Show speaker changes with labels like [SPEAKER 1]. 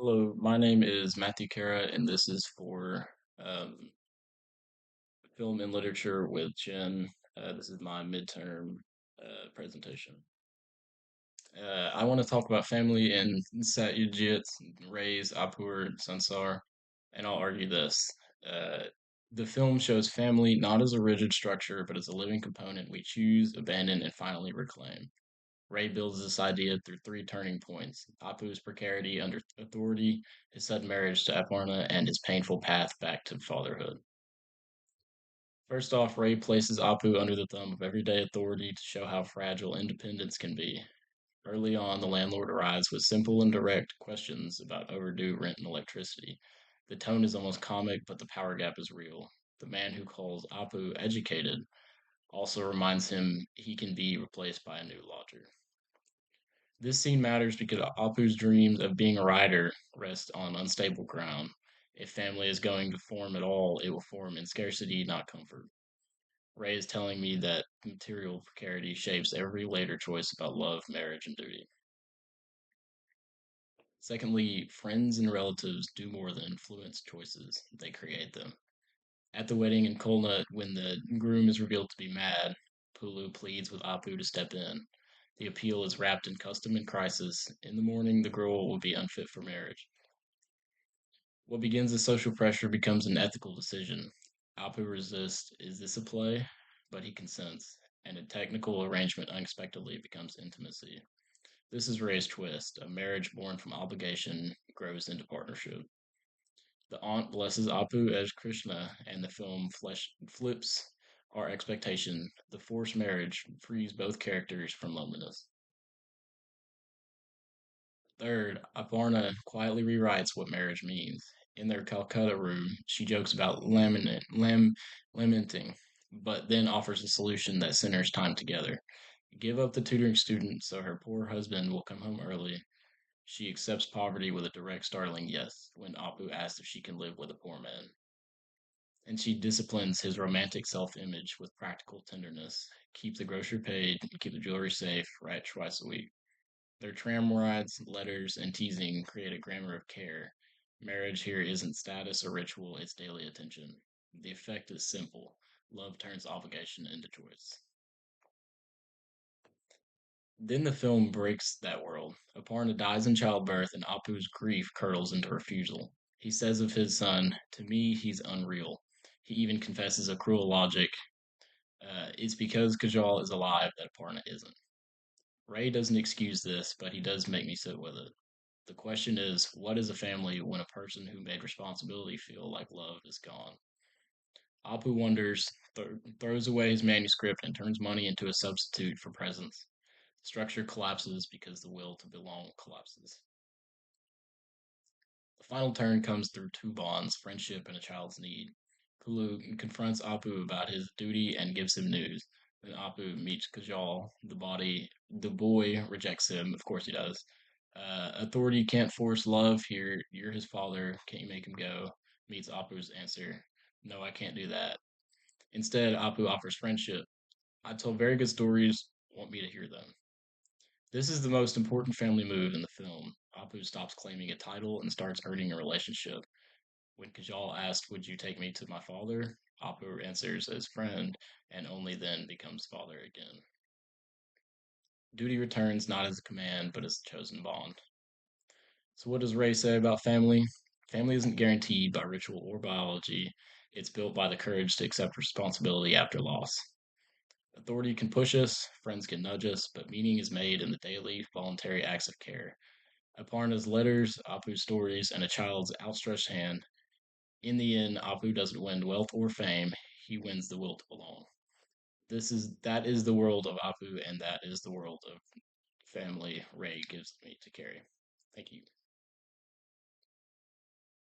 [SPEAKER 1] Hello, my name is Matthew Kara, and this is for um, film and literature with Jen. This is my midterm presentation. I want to talk about family in Satyajit, Ray's Apur, and Sansar, and I'll argue this. Uh, the film shows family not as a rigid structure, but as a living component we choose, abandon, and finally reclaim. Ray builds this idea through three turning points: Apu's precarity under authority, his sudden marriage to Aparna, and his painful path back to fatherhood. First off, Ray places Apu under the thumb of everyday authority to show how fragile independence can be. Early on, the landlord arrives with simple and direct questions about overdue rent and electricity. The tone is almost comic, but the power gap is real. The man who calls Apu educated also reminds him he can be replaced by a new lodger. This scene matters because Apu's dreams of being a writer rest on unstable ground. If family is going to form at all, it will form in scarcity, not comfort. Ray is telling me that material precarity shapes every later choice about love, marriage, and duty. Secondly, friends and relatives do more than influence choices, they create them. At the wedding in Kolnut, when the groom is revealed to be mad, Pulu pleads with Apu to step in. The appeal is wrapped in custom and crisis. In the morning, the girl will be unfit for marriage. What begins as social pressure becomes an ethical decision. Apu resists, is this a play? But he consents, and a technical arrangement unexpectedly becomes intimacy. This is Ray's twist. A marriage born from obligation grows into partnership. The aunt blesses Apu as Krishna, and the film flips our expectation. The forced marriage frees both characters from loneliness. Third, Aparna quietly rewrites what marriage means. In their Calcutta room, she jokes about lamenting, but then offers a solution that centers time together. Give up the tutoring student so her poor husband will come home early. She accepts poverty with a direct, startling yes when Apu asks if she can live with a poor man. And she disciplines his romantic self image with practical tenderness. Keep the grocery paid, keep the jewelry safe, write twice a week. Their tram rides, letters, and teasing create a grammar of care. Marriage here isn't status or ritual, it's daily attention. The effect is simple: love turns obligation into choice. Then the film breaks that world. Aparna dies in childbirth, and Apu's grief curdles into refusal. He says of his son, "To me, he's unreal." He even confesses a cruel logic. It's because Kajal is alive that Aparna isn't. Ray doesn't excuse this, but he does make me sit with it. The question is, what is a family when a person who made responsibility feel like love is gone? Apu wonders, throws away his manuscript, and turns money into a substitute for presence. Structure collapses because the will to belong collapses. The final turn comes through two bonds: friendship and a child's need. Pulu confronts Apu about his duty and gives him news. Then Apu meets Kajal. The boy rejects him. Of course he does. Authority can't force love here. You're his father. Can't you make him go? Meets Apu's answer. No, I can't do that. Instead, Apu offers friendship. I tell very good stories. Want me to hear them? This is the most important family move in the film. Apu stops claiming a title and starts earning a relationship. When Kajal asked, "Would you take me to my father?" Apu answers as friend, and only then becomes father again. Duty returns not as a command, but as a chosen bond. So, what does Ray say about family? Family isn't guaranteed by ritual or biology, it's built by the courage to accept responsibility after loss. Authority can push us, friends can nudge us, but meaning is made in the daily, voluntary acts of care. Aparna's letters, Apu's stories, and a child's outstretched hand. In the end, Apu doesn't win wealth or fame, he wins the will to belong. That is the world of Apu, and that is the world of family Ray gives me to carry. Thank you.